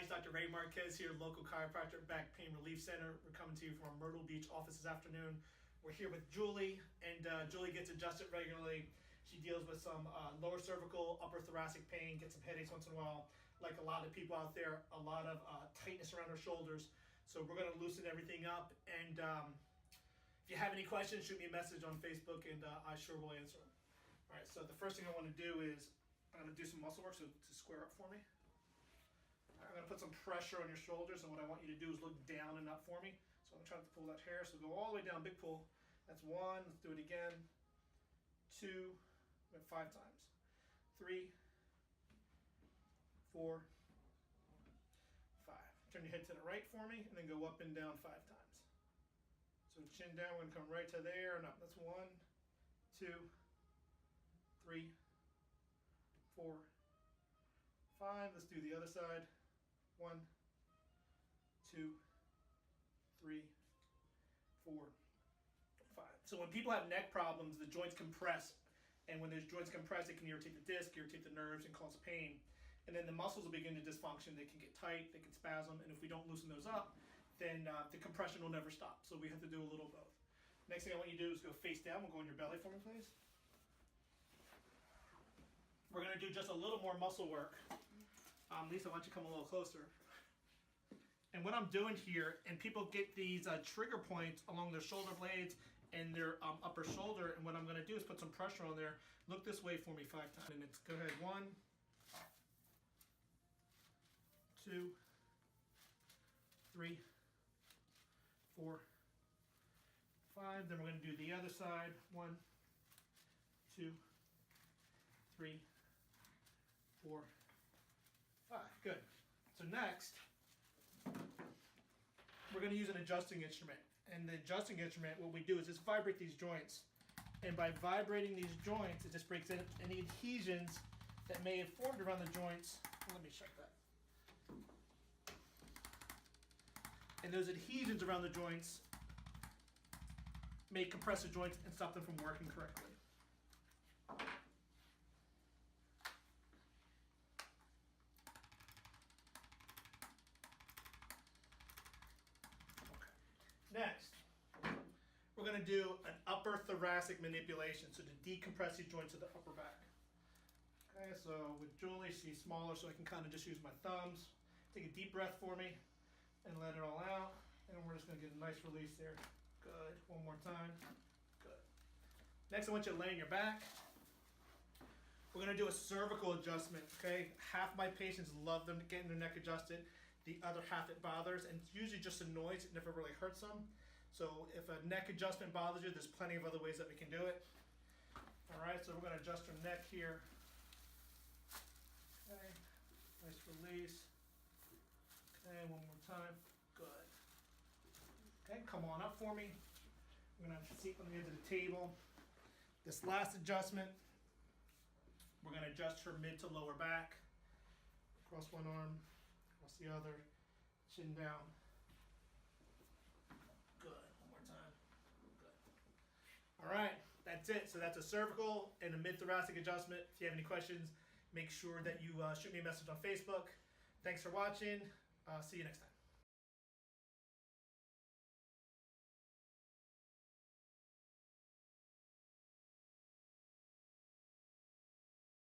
it's Dr. Ray Marquez here, local chiropractor Back Pain Relief Center. We're coming to you from our Myrtle Beach office this afternoon. We're here with Julie, and Julie gets adjusted regularly. She deals with some lower cervical, upper thoracic pain, gets some headaches once in a while. Like a lot of people out there, a lot of tightness around her shoulders. So we're going to loosen everything up. And if you have any questions, shoot me a message on Facebook, and I sure will answer them. All right, so the first thing I want to do is I'm going to do some muscle work, so to square up for me. I'm going to put some pressure on your shoulders, and what I want you to do is look down and up for me. So I'm going to try to pull that hair, so go all the way down, big pull. That's 1, let's do it again. 2, 5 times. 3, 4, 5. Turn your head to the right for me, and then go up and down 5 times. So chin down, we're going to come right to there and up. That's 1, 2, 3, 4, 5. Let's do the other side. 1, 2, 3, 4, 5. So when people have neck problems, the joints compress. And when those joints compress, it can irritate the disc, irritate the nerves, and cause pain. And then the muscles will begin to dysfunction. They can get tight, they can spasm, and if we don't loosen those up, then the compression will never stop. So we have to do a little of both. Next thing I want you to do is go face down. We'll go on your belly for me, please. We're going to do just a little more muscle work. Lisa, why don't you come a little closer? And what I'm doing here, and people get these trigger points along their shoulder blades and their upper shoulder, and what I'm going to do is put some pressure on there. Look this way for me 5 times. And it's, go ahead, 1, 2, 3, 4, 5. Then we're going to do the other side. 1, 2, 3, 4, 5. Good. So next, we're going to use an adjusting instrument. And the adjusting instrument, what we do is just vibrate these joints. And by vibrating these joints, it just breaks any adhesions that may have formed around the joints. Let me check that. And those adhesions around the joints may compress the joints and stop them from working correctly. Next, we're going to do an upper thoracic manipulation, so to decompress these joints of the upper back. Okay, so with Julie, she's smaller, so I can kind of just use my thumbs. Take a deep breath for me and let it all out. And we're just going to get a nice release there. Good. One more time. Good. Next, I want you to lay on your back. We're going to do a cervical adjustment. Okay, half my patients love them getting their neck adjusted. The other half it bothers, and it's usually just a noise. It never really hurts them. So if a neck adjustment bothers you, there's plenty of other ways that we can do it. All right, so we're going to adjust our neck here. Okay, nice release. Okay, one more time. Good. Okay, come on up for me. I'm going to sit on the edge of the table. This last adjustment, we're going to adjust her mid to lower back. Cross one arm. What's the other? Chin down. Good. One more time. Good. All right. That's it. So that's a cervical and a mid-thoracic adjustment. If you have any questions, make sure that you shoot me a message on Facebook. Thanks for watching. See you next time.